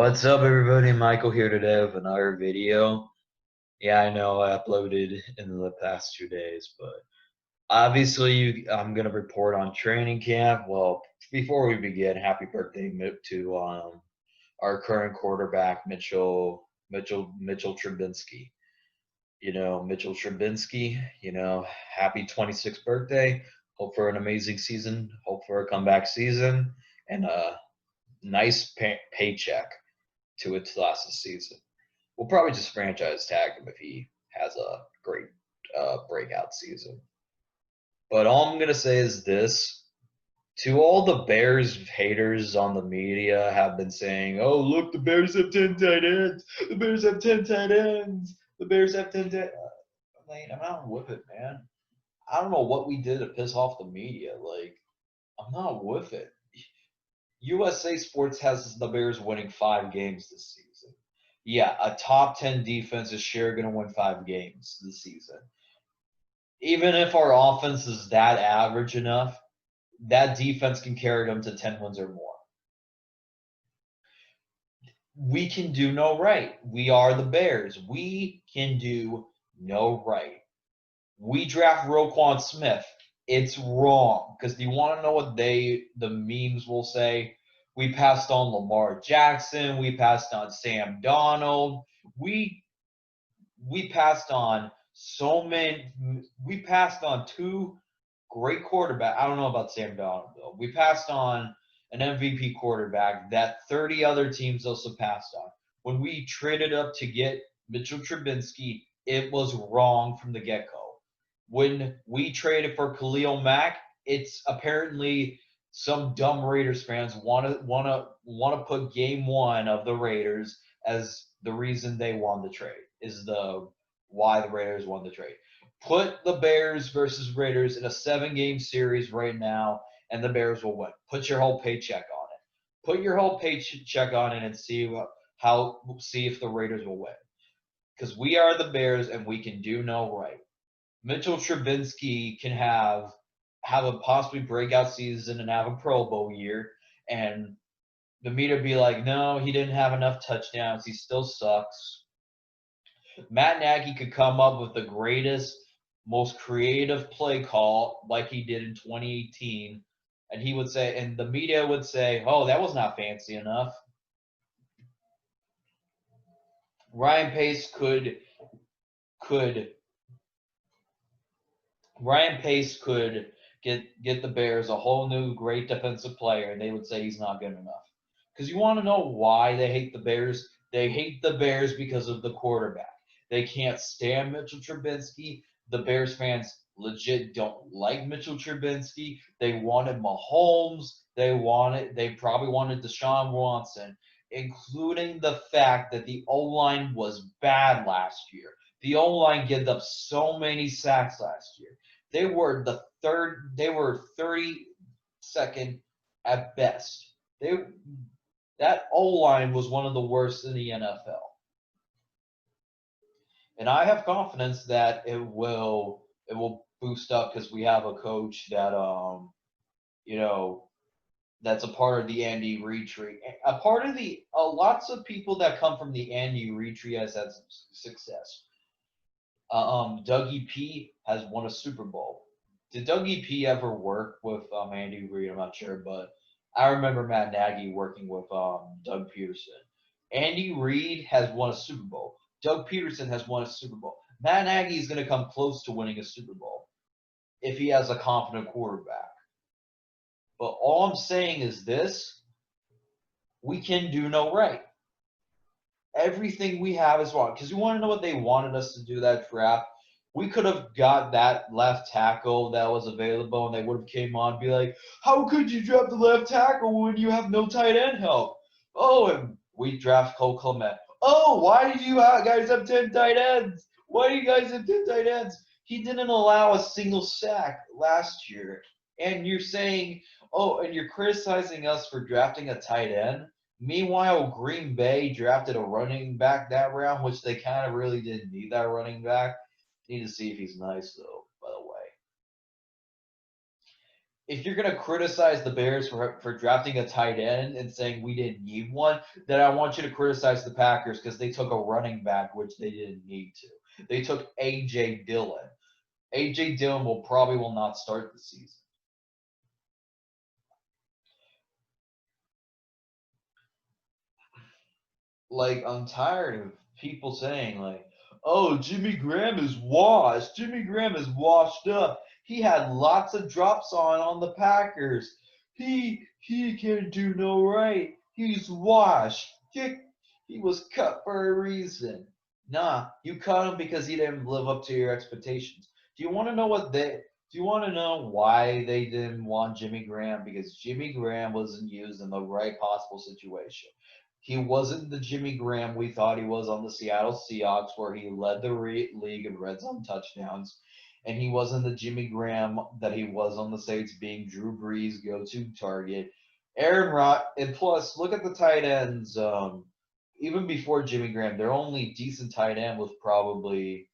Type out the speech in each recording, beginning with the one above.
What's up, everybody? Michael here today with another video. Yeah, I know I uploaded in the past 2 days, but obviously I'm gonna report on training camp. Well, before we begin, happy birthday to our current quarterback, Mitchell Trubinsky. Mitchell Trubinsky. Happy 26th birthday. Hope for an amazing season. Hope for a comeback season and a nice paycheck to its last season. We'll probably just franchise tag him if he has a great breakout season. But all I'm gonna say is this: to all the Bears haters on the media have been saying, "Oh, look, the Bears have 10 tight ends. The Bears have 10 tight ends. The Bears have 10 tight." I'm not with it, man. I don't know what we did to piss off the media. I'm not with it. USA Sports has the Bears winning 5 games this season. Yeah, a top 10 defense is sure going to win 5 games this season. Even if our offense is that average enough, that defense can carry them to 10 wins or more. We can do no right. We are the Bears. We can do no right. We draft Roquan Smith. It's wrong. Because do you want to know what the memes will say? We passed on Lamar Jackson. We passed on Sam Donald. We passed on so many. We passed on 2 great quarterbacks. I don't know about Sam Donald, though. We passed on an MVP quarterback that 30 other teams also passed on. When we traded up to get Mitchell Trubinsky, it was wrong from the get-go. When we traded for Khalil Mack, it's apparently some dumb Raiders fans want to put game 1 of the Raiders as the reason they won the trade, is the why the Raiders won the trade. Put the Bears versus Raiders in a 7-game series right now, and the Bears will win. Put your whole paycheck on it. Put your whole paycheck on it and see if the Raiders will win. Because we are the Bears and we can do no right. Mitchell Trubinsky can have a possibly breakout season and have a Pro Bowl year, and the media be like, no, he didn't have enough touchdowns. He still sucks. Matt Nagy could come up with the greatest, most creative play call like he did in 2018, and he would say, and the media would say, oh, that was not fancy enough. Ryan Pace could get the Bears a whole new great defensive player, and they would say he's not good enough. Because you want to know why they hate the Bears? They hate the Bears because of the quarterback. They can't stand Mitchell Trubinsky. The Bears fans legit don't like Mitchell Trubinsky. They wanted Mahomes. They probably wanted Deshaun Watson, including the fact that the O-line was bad last year. The O-line gave up so many sacks last year. They were 32nd at best. That O-line was one of the worst in the NFL. And I have confidence that it will boost up because we have a coach that that's a part of the Andy Reid tree. Lots of people that come from the Andy Reid tree has had success. Dougie P has won a Super Bowl. Did Dougie P ever work with Andy Reid? I'm not sure, but I remember Matt Nagy working with Doug Peterson. Andy Reid has won a Super Bowl. Doug Peterson has won a Super Bowl. Matt Nagy is going to come close to winning a Super Bowl if he has a confident quarterback. But all I'm saying is this: we can do no right. Everything we have is wrong. Because you want to know what they wanted us to do that draft? We could have got that left tackle that was available, and they would have came on and be like, how could you draft the left tackle when you have no tight end help? Oh, and we draft Cole Clement. Oh, why did you guys have 10 tight ends? Why do you guys have 10 tight ends? He didn't allow a single sack last year. And you're saying, oh, and you're criticizing us for drafting a tight end? Meanwhile, Green Bay drafted a running back that round, which they kind of really didn't need that running back. Need to see if he's nice, though, by the way. if you're going to criticize the Bears for drafting a tight end and saying we didn't need one, then I want you to criticize the Packers because they took a running back, which they didn't need to. They took A.J. Dillon. A.J. Dillon will not start the season. Like, I'm tired of people saying, like, oh, Jimmy Graham is washed. Jimmy Graham is washed up. He had lots of drops on the Packers. He can do no right. He's washed. He was cut for a reason. Nah, you cut him because he didn't live up to your expectations. Do you want to know do you want to know why they didn't want Jimmy Graham? Because Jimmy Graham wasn't used in the right possible situation. He wasn't the Jimmy Graham we thought he was on the Seattle Seahawks, where he led the league in red zone touchdowns. And he wasn't the Jimmy Graham that he was on the Saints, being Drew Brees' go-to target. Aaron Rod, and plus, look at the tight ends. Even before Jimmy Graham, their only decent tight end was probably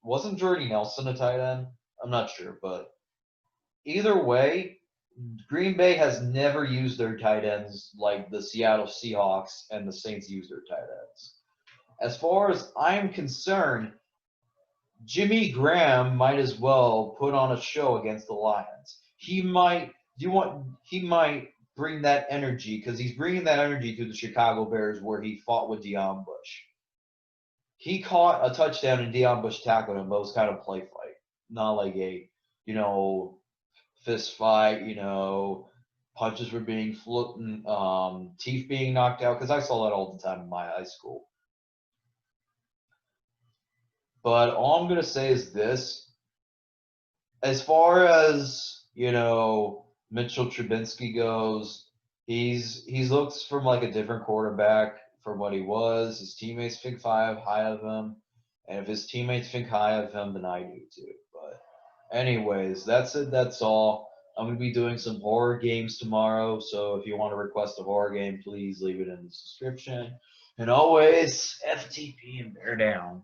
wasn't Jordy Nelson a tight end? I'm not sure, but either way, Green Bay has never used their tight ends like the Seattle Seahawks and the Saints use their tight ends. As far as I'm concerned, Jimmy Graham might as well put on a show against the Lions. He might bring that energy because he's bringing that energy to the Chicago Bears where he fought with Deion Bush. He caught a touchdown and Deion Bush tackled him, but it was kind of play fight, not like a, fist fight, punches were being teeth being knocked out, because I saw that all the time in my high school. But all I'm going to say is this. As far as, Mitchell Trubinsky goes, he's looks from like a different quarterback from what he was. His teammates think high of him. And if his teammates think high of him, then I do too. But anyways, that's it. That's all. I'm going to be doing some horror games tomorrow. So if you want to request a horror game, please leave it in the description. And always, FTP and bear down.